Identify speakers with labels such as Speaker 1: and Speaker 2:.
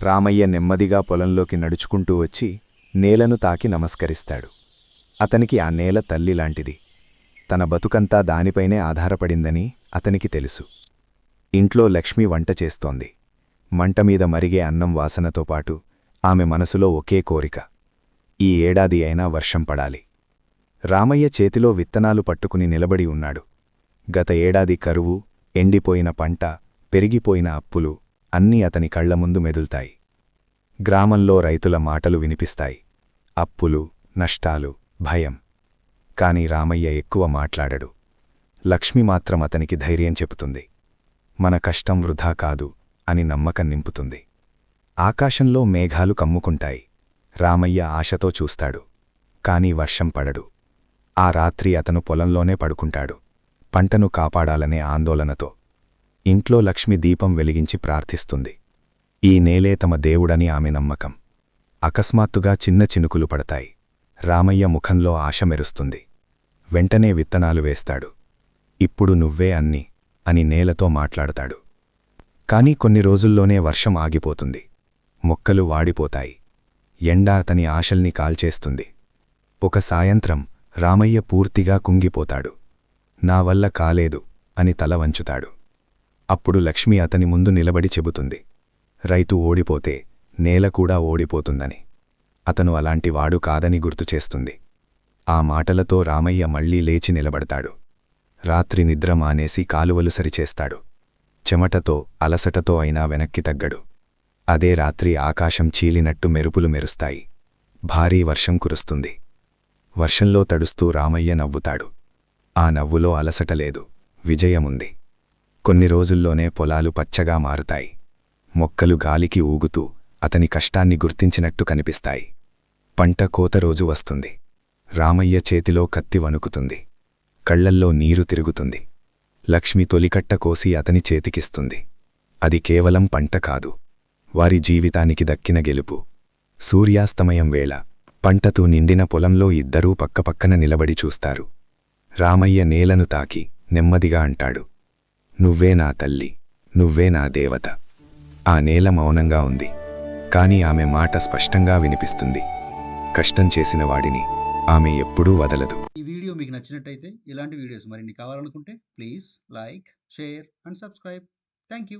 Speaker 1: రామయ్య నెమ్మదిగా పొలంలోకి నడుచుకుంటూ వచ్చి నేలను తాకి నమస్కరిస్తాడు. అతనికి ఆ నేల తల్లిలాంటిది. తన బతుకంతా దానిపైనే ఆధారపడిందని అతనికి తెలుసు. ఇంట్లో లక్ష్మి వంట చేస్తోంది. మంటమీద మరిగే అన్నం వాసనతో పాటు ఆమె మనసులో ఒకే కోరిక, ఈ ఏడాది అయినా వర్షం పడాలి. రామయ్య చేతిలో విత్తనాలు పట్టుకుని నిలబడి ఉన్నాడు. గత ఏడాది కరువు, ఎండిపోయిన పంట, పెరిగిపోయిన అప్పులు అన్నీ అతని కళ్ల ముందు మెదుల్తాయి. గ్రామంలో రైతుల మాటలు వినిపిస్తాయి. అప్పులు, నష్టాలు, భయం. కాని రామయ్య ఎక్కువ మాట్లాడడు. లక్ష్మి మాత్రం అతనికి ధైర్యం చెబుతుంది. మన కష్టం వృధా కాదు అని నమ్మకం నింపుతుంది. ఆకాశంలో మేఘాలు కమ్ముకుంటాయి. రామయ్య ఆశతో చూస్తాడు. కాని వర్షం పడడు. ఆ రాత్రి అతను పొలంలోనే పడుకుంటాడు, పంటను కాపాడాలనే ఆందోళనతో. ఇంట్లో లక్ష్మి దీపం వెలిగించి ప్రార్థిస్తుంది. ఈ నేలే తమ దేవుడని ఆమె నమ్మకం. అకస్మాత్తుగా చిన్న చినుకులు పడతాయి. రామయ్య ముఖంలో ఆశ మెరుస్తుంది. వెంటనే విత్తనాలు వేస్తాడు. ఇప్పుడు నువ్వే అన్ని అని నేలతో మాట్లాడతాడు. కాని కొన్ని రోజుల్లోనే వర్షం ఆగిపోతుంది. మొక్కలు వాడిపోతాయి. ఎండ అతని ఆశల్ని కాల్చేస్తుంది. ఒక సాయంత్రం రామయ్య పూర్తిగా కుంగిపోతాడు. నా వల్ల కాలేదు అని తల వంచుతాడు. అప్పుడు లక్ష్మి అతని ముందు నిలబడి చెబుతుంది, రైతు ఓడిపోతే నేల కూడా ఓడిపోతుందని. అతను అలాంటివాడు కాదని గుర్తుచేస్తుంది. ఆ మాటలతో రామయ్య మళ్లీ లేచి నిలబడతాడు. రాత్రి నిద్ర మానేసి కాలువలు సరిచేస్తాడు. చెమటతో, అలసటతో అయినా వెనక్కి తగ్గడు. అదే రాత్రి ఆకాశం చీలినట్టు మెరుపులు మెరుస్తాయి. భారీ వర్షం కురుస్తుంది. వర్షంలో తడుస్తూ రామయ్య నవ్వుతాడు. ఆ నవ్వులో అలసటలేదు, విజయముంది. కొన్ని రోజుల్లోనే పొలాలు పచ్చగా మారుతాయి. మొక్కలు గాలికి ఊగుతూ అతని కష్టాన్ని గుర్తించినట్టు కనిపిస్తాయి. పంట కోత రోజు వస్తుంది. రామయ్య చేతిలో కత్తి వణుకుతుంది. కళ్లల్లో నీరు తిరుగుతుంది. లక్ష్మి తొలికట్ట కోసి అతని చేతికిస్తుంది. అది కేవలం పంట కాదు, వారి జీవితానికి దక్కిన గెలుపు. సూర్యాస్తమయం వేళ పంటతో నిండిన పొలంలో ఇద్దరూ పక్కపక్కన నిలబడి చూస్తారు. రామయ్య నేలను తాకి నెమ్మదిగా అంటాడు, నువ్వే నా తల్లి, నువ్వే నా దేవత. ఆ నేల మౌనంగా ఉంది. కాని ఆమె మాట స్పష్టంగా వినిపిస్తుంది. కష్టం చేసిన వాడిని ఆమె ఎప్పుడూ వదలదు.
Speaker 2: ఈ వీడియో మీకు నచ్చినట్టయితే ఇలాంటి వీడియోస్ మరిన్ని కావాలనుకుంటే please like, share and subscribe. Thank you.